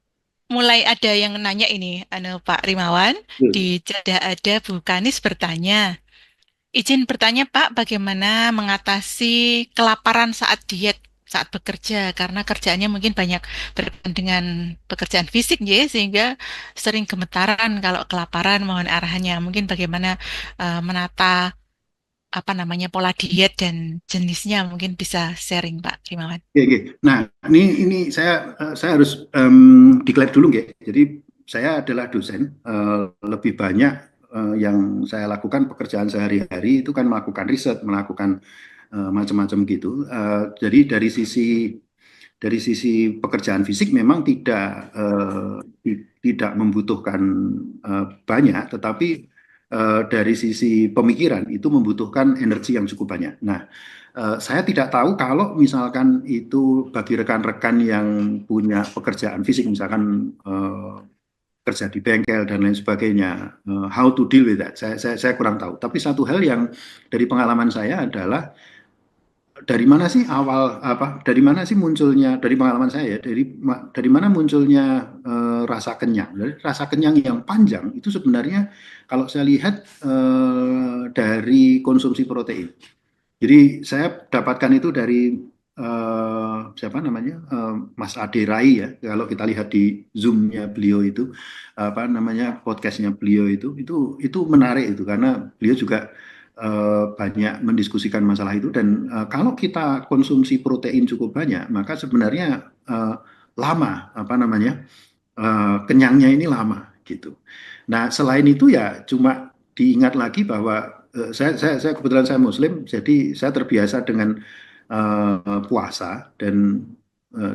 mulai ada yang nanya ini, Pak Rimawan, di Jadah ada Bu Kanis bertanya, izin bertanya Pak, bagaimana mengatasi kelaparan saat diet, saat bekerja, karena kerjaannya mungkin banyak berkaitan dengan pekerjaan fisik, ya, sehingga sering gemetaran kalau kelaparan, mohon arahannya. Mungkin bagaimana menata apa namanya pola diet dan jenisnya, mungkin bisa sharing Pak Rimawan. Oke, oke. Nah, ini saya harus declare dulu, nggih. Jadi saya adalah dosen. Lebih banyak yang saya lakukan pekerjaan sehari-hari itu kan melakukan riset, melakukan macam-macam gitu. Jadi dari sisi pekerjaan fisik memang tidak membutuhkan banyak, tetapi dari sisi pemikiran itu membutuhkan energi yang cukup banyak. Nah, saya tidak tahu kalau misalkan itu bagi rekan-rekan yang punya pekerjaan fisik, misalkan kerja di bengkel dan lain sebagainya, how to deal with that. Saya kurang tahu. Tapi satu hal yang dari pengalaman saya adalah dari mana sih dari mana sih munculnya, dari pengalaman saya ya, dari mana munculnya rasa kenyang. Dari rasa kenyang yang panjang itu sebenarnya kalau saya lihat dari konsumsi protein. Jadi saya dapatkan itu dari siapa namanya, Mas Ade Rai ya. Kalau kita lihat di Zoom-nya beliau itu, apa namanya, podcastnya beliau itu menarik itu karena beliau juga banyak mendiskusikan masalah itu. Dan kalau kita konsumsi protein cukup banyak, maka sebenarnya lama, apa namanya, kenyangnya ini lama gitu. Nah, selain itu ya cuma diingat lagi bahwa saya kebetulan saya Muslim, jadi saya terbiasa dengan puasa. Dan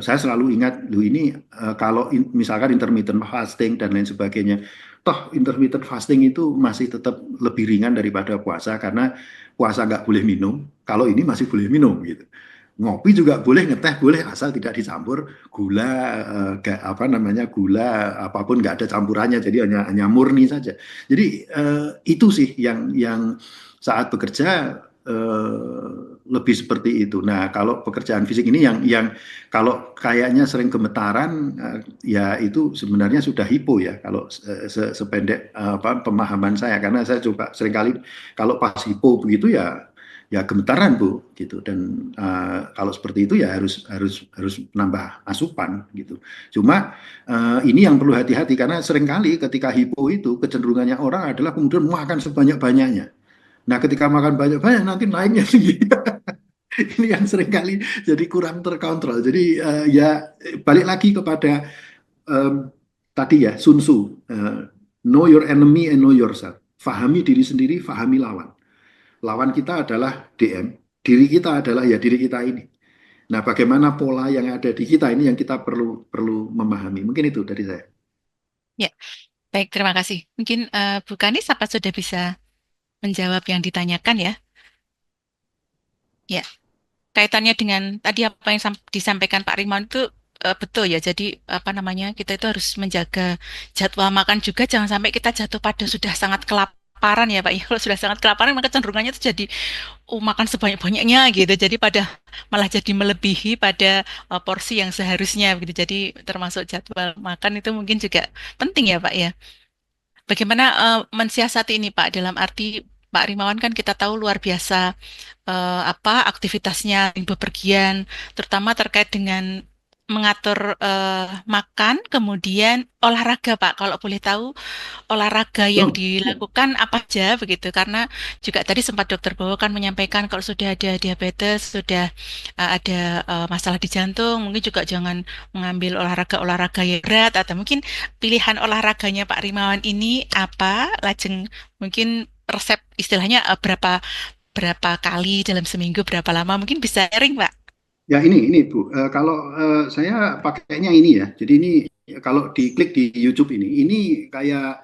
saya selalu ingat, lu ini kalau misalkan intermittent fasting dan lain sebagainya, toh intermittent fasting itu masih tetap lebih ringan daripada puasa karena puasa nggak boleh minum, kalau ini masih boleh minum gitu. Ngopi juga boleh, ngeteh boleh, asal tidak dicampur gula, apa namanya, gula apapun nggak ada campurannya, jadi hanya murni saja. Jadi itu sih yang saat bekerja lebih seperti itu. Nah, kalau pekerjaan fisik ini yang kalau kayaknya sering gemetaran, ya itu sebenarnya sudah hipo ya. Kalau sependek apa pemahaman saya, karena saya coba seringkali kalau pas hipo begitu ya gemetaran Bu gitu. Dan kalau seperti itu ya harus nambah asupan gitu. Cuma ini yang perlu hati-hati karena seringkali ketika hipo itu kecenderungannya orang adalah kemudian makan sebanyak-banyaknya. Nah, ketika makan banyak-banyak nanti naiknya tinggi. Ini yang seringkali jadi kurang terkontrol. Jadi ya balik lagi kepada tadi ya, Sun Tzu, know your enemy and know yourself. Fahami diri sendiri, fahami lawan. Lawan kita adalah DM, diri kita adalah ya diri kita ini. Nah, bagaimana pola yang ada di kita ini yang kita perlu perlu memahami. Mungkin itu dari saya. Ya, baik, terima kasih. Mungkin Bu Kanis apa sudah bisa menjawab yang ditanyakan ya? Ya, kaitannya dengan tadi apa yang disampaikan Pak Riman itu betul ya. Jadi apa namanya, kita itu harus menjaga jadwal makan juga, jangan sampai kita jatuh pada sudah sangat kelaparan ya Pak. Ya, kalau sudah sangat kelaparan maka cenderungannya itu jadi makan sebanyak-banyaknya gitu. Jadi malah jadi melebihi pada porsi yang seharusnya gitu. Jadi termasuk jadwal makan itu mungkin juga penting ya Pak ya. Bagaimana mensiasati ini Pak, dalam arti Pak Rimawan kan kita tahu luar biasa apa aktivitasnya yang bepergian, terutama terkait dengan mengatur makan, kemudian olahraga Pak. Kalau boleh tahu olahraga yang Oh, ya. dilakukan apa aja begitu? Karena juga tadi sempat Dokter Bowo kan menyampaikan kalau sudah ada diabetes, sudah ada masalah di jantung, mungkin juga jangan mengambil olahraga-olahraga yang berat atau mungkin pilihan olahraganya Pak Rimawan ini apa? Lajeng mungkin resep istilahnya berapa berapa kali dalam seminggu, berapa lama, mungkin bisa sharing, Pak. Ya, ini Bu, kalau saya pakainya ini ya. Jadi ini kalau diklik di YouTube ini kayak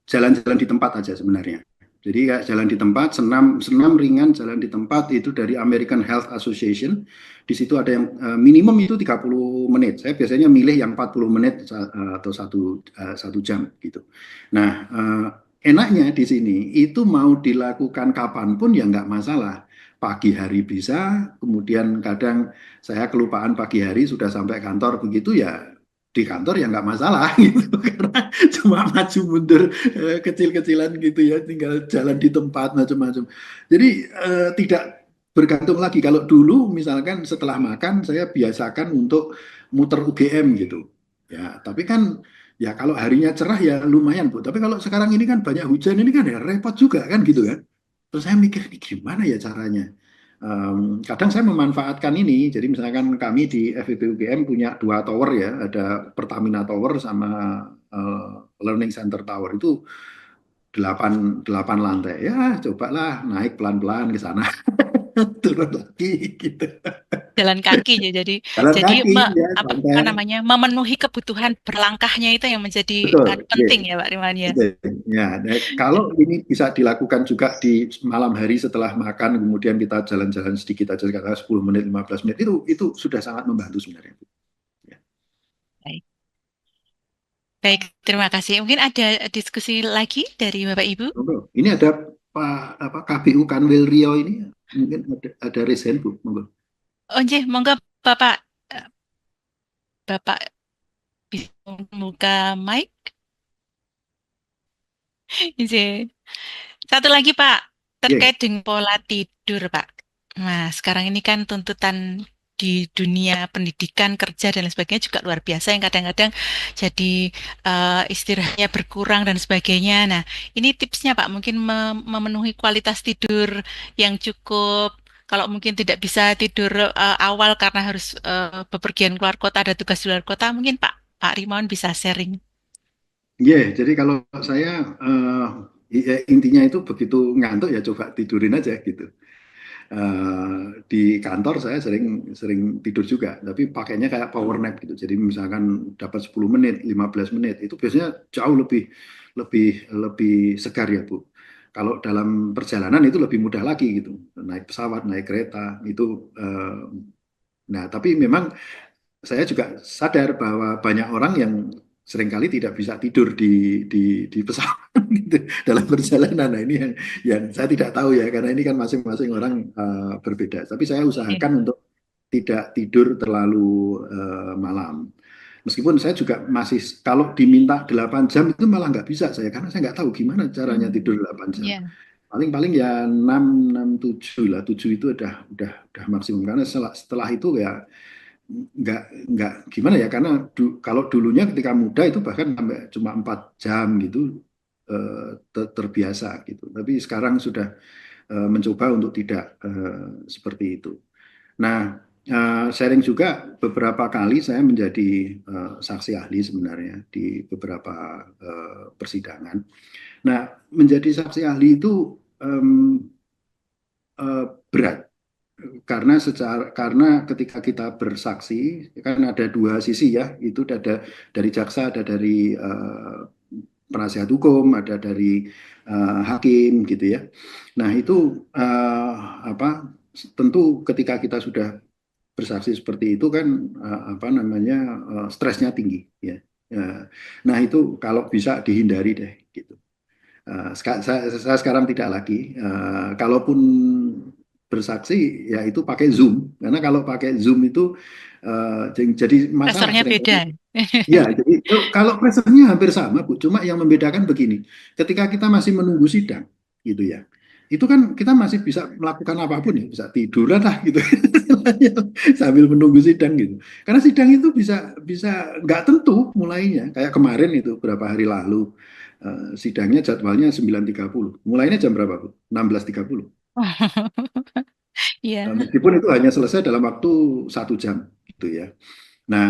jalan-jalan di tempat aja sebenarnya. Jadi kayak jalan di tempat, senam senam ringan jalan di tempat itu dari American Health Association. Di situ ada yang minimum itu 30 menit. Saya biasanya milih yang 40 menit atau satu jam gitu. Nah, enaknya di sini itu mau dilakukan kapanpun ya nggak masalah. Pagi hari bisa, kemudian kadang saya kelupaan pagi hari sudah sampai kantor begitu ya, di kantor ya nggak masalah gitu karena cuma maju mundur kecil-kecilan gitu ya, tinggal jalan di tempat macam-macam. Jadi tidak bergantung lagi. Kalau dulu misalkan setelah makan saya biasakan untuk muter UGM gitu ya, tapi kan ya kalau harinya cerah ya lumayan Bu, tapi kalau sekarang ini kan banyak hujan ini kan ya repot juga kan gitu kan. Terus saya mikir ini gimana ya caranya. Kadang saya memanfaatkan ini, jadi misalkan kami di FEB UGM punya dua tower ya, ada Pertamina Tower sama Learning Center Tower, itu delapan lantai. Ya, cobalah naik pelan-pelan ke sana, turun lagi gitu. Jalan kaki ya, Jalan jadi kaki ya, apa santai. namanya, memenuhi kebutuhan berlangkahnya itu yang menjadi Betul. penting ya, Pak Riman ya. Betul. Ya, nah, kalau ini bisa dilakukan juga di malam hari setelah makan, kemudian kita jalan-jalan sedikit aja, katakan 10 menit, 15 menit, itu sudah sangat membantu sebenarnya. Ya. Baik. Baik, terima kasih. Mungkin ada diskusi lagi dari Bapak Ibu? Monggo. Ini ada Pak KBU Kanwil Riau ini, mungkin ada resen Bu. Monggo. Oh, nggih, monggo Bapak, eh, Bapak bisa membuka mic. Nggih. Satu lagi Pak, Ya, terkait dengan pola tidur Pak. Nah, sekarang ini kan tuntutan di dunia pendidikan, kerja dan lain sebagainya juga luar biasa yang kadang-kadang jadi istirahatnya berkurang dan sebagainya. Nah, ini tipsnya Pak, mungkin memenuhi kualitas tidur yang cukup. Kalau mungkin tidak bisa tidur awal karena harus bepergian keluar kota, ada tugas di luar kota, mungkin Pak Rimawan bisa sharing. jadi kalau saya intinya itu begitu ngantuk ya coba tidurin aja gitu. Di kantor saya sering sering tidur juga, tapi pakainya kayak power nap gitu. Jadi misalkan dapat 10 menit, 15 menit, itu biasanya jauh lebih lebih lebih segar ya, Bu. Kalau dalam perjalanan itu lebih mudah lagi gitu. Naik pesawat, naik kereta itu nah, tapi memang saya juga sadar bahwa banyak orang yang seringkali tidak bisa tidur di pesawat gitu, dalam perjalanan. Nah, ini yang saya tidak tahu ya, karena ini kan masing-masing orang berbeda. Tapi saya Oke. usahakan untuk tidak tidur terlalu malam. Meskipun saya juga masih, kalau diminta 8 jam itu malah nggak bisa saya, karena saya nggak tahu gimana caranya tidur Hmm, 8 jam. ya. Paling-paling ya 6 6 7 lah. 7 itu udah maksimum, karena setelah itu ya nggak nggak gimana ya, karena kalau dulunya ketika muda itu bahkan sampai cuma 4 jam gitu, terbiasa gitu, tapi sekarang sudah mencoba untuk tidak seperti itu. Nah, sharing juga, beberapa kali saya menjadi saksi ahli sebenarnya di beberapa persidangan. Nah, menjadi saksi ahli itu em, berat, karena ketika kita bersaksi kan ada dua sisi ya, itu ada dari jaksa, ada dari penasihat hukum, ada dari hakim gitu ya. Nah, itu eh, apa, tentu ketika kita sudah bersaksi seperti itu kan apa namanya, stresnya tinggi ya. Nah, itu kalau bisa dihindari deh gitu. Saya sekarang tidak lagi. Kalaupun bersaksi ya itu pakai Zoom, karena kalau pakai Zoom itu jadi masalah Presernya sering. beda. Ya, jadi kalau pressure-nya hampir sama, Bu. Cuma yang membedakan begini, ketika kita masih menunggu sidang, gitu ya, itu kan kita masih bisa melakukan apapun ya, bisa tiduran lah gitu, sambil menunggu sidang gitu. Karena sidang itu bisa bisa nggak tentu mulainya. Kayak kemarin itu berapa hari lalu, sidangnya jadwalnya 9.30. Mulainya jam berapa, Bu? 16.30. Iya. Meskipun itu hanya selesai dalam waktu 1 jam, gitu ya. Nah,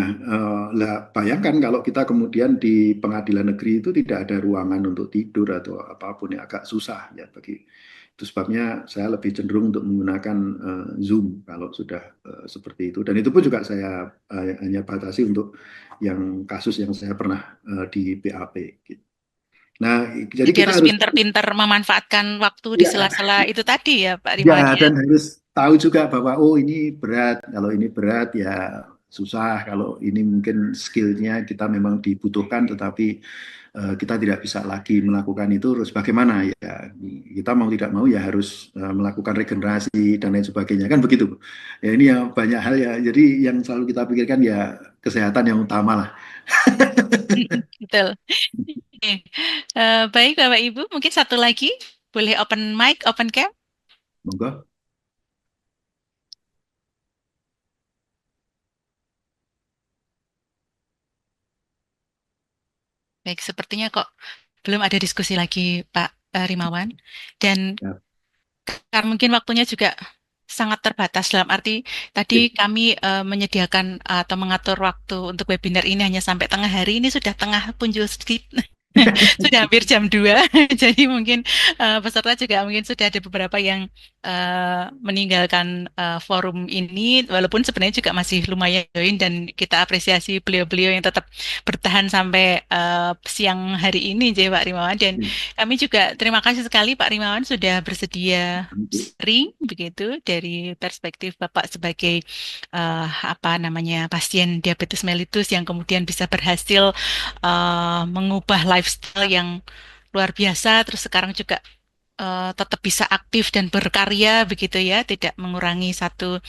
lah bayangkan kalau kita kemudian di pengadilan negeri itu tidak ada ruangan untuk tidur atau apapun, ya agak susah ya bagi. Itu sebabnya saya lebih cenderung untuk menggunakan Zoom kalau sudah seperti itu. Dan itu pun juga saya hanya batasi untuk yang kasus yang saya pernah di BAP gitu. Nah, jadi Jadi kita harus harus, pinter-pinter memanfaatkan waktu di ya, sela-sela itu tadi ya, Pak ya, Rimawan ya. dan harus tahu juga bahwa oh ini berat, kalau ini berat ya susah, kalau ini mungkin skillnya kita memang dibutuhkan tetapi kita tidak bisa lagi melakukan itu, terus bagaimana ya, kita mau tidak mau ya harus melakukan regenerasi dan lain sebagainya, kan begitu. Ya ini ya banyak hal ya, jadi yang selalu kita pikirkan ya kesehatan yang utama lah. Betul. Oke. Baik Bapak Ibu, mungkin satu lagi boleh open mic, open cam. Monggo. Baik, sepertinya kok belum ada diskusi lagi Pak Rimawan. Dan Ya. karena mungkin waktunya juga sangat terbatas dalam arti tadi kami menyediakan atau mengatur waktu untuk webinar ini hanya sampai tengah hari, ini sudah tengah punjul sedikit. Sudah hampir jam 2, jadi mungkin peserta juga mungkin sudah ada beberapa yang meninggalkan forum ini, walaupun sebenarnya juga masih lumayan join dan kita apresiasi beliau-beliau yang tetap bertahan sampai siang hari ini, jadi Pak Rimawan. Dan kami juga terima kasih sekali Pak Rimawan sudah bersedia sharing begitu dari perspektif Bapak sebagai apa namanya pasien diabetes mellitus yang kemudian bisa berhasil mengubah lifestyle yang luar biasa. Terus sekarang juga tetap bisa aktif dan berkarya begitu ya, tidak mengurangi satu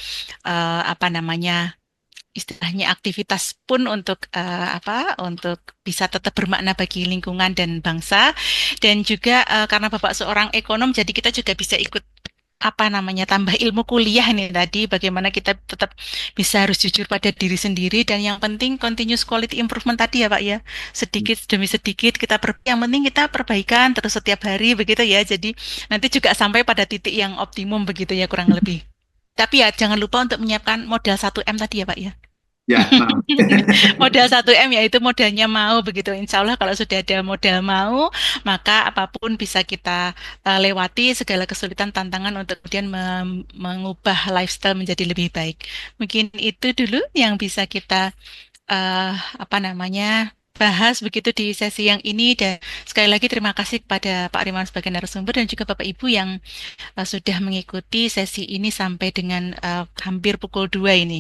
apa namanya istilahnya aktivitas pun untuk untuk bisa tetap bermakna bagi lingkungan dan bangsa. Dan juga karena Bapak seorang ekonom, jadi kita juga bisa ikut apa namanya tambah ilmu kuliah nih tadi, bagaimana kita tetap bisa harus jujur pada diri sendiri, dan yang penting continuous quality improvement tadi ya Pak ya, sedikit demi sedikit kita yang penting kita perbaikan terus setiap hari begitu ya, jadi nanti juga sampai pada titik yang optimum begitu ya kurang lebih. Tapi ya jangan lupa untuk menyiapkan modal 1M tadi ya Pak ya. Ya, nah, Modal 1M yaitu modalnya mau begitu. Insya Allah kalau sudah ada modal mau, maka apapun bisa kita lewati segala kesulitan tantangan untuk kemudian mengubah lifestyle menjadi lebih baik. Mungkin itu dulu yang bisa kita apa namanya bahas begitu di sesi yang ini, dan sekali lagi terima kasih kepada Pak Riman sebagai narasumber dan juga Bapak Ibu yang sudah mengikuti sesi ini sampai dengan hampir pukul 2 ini.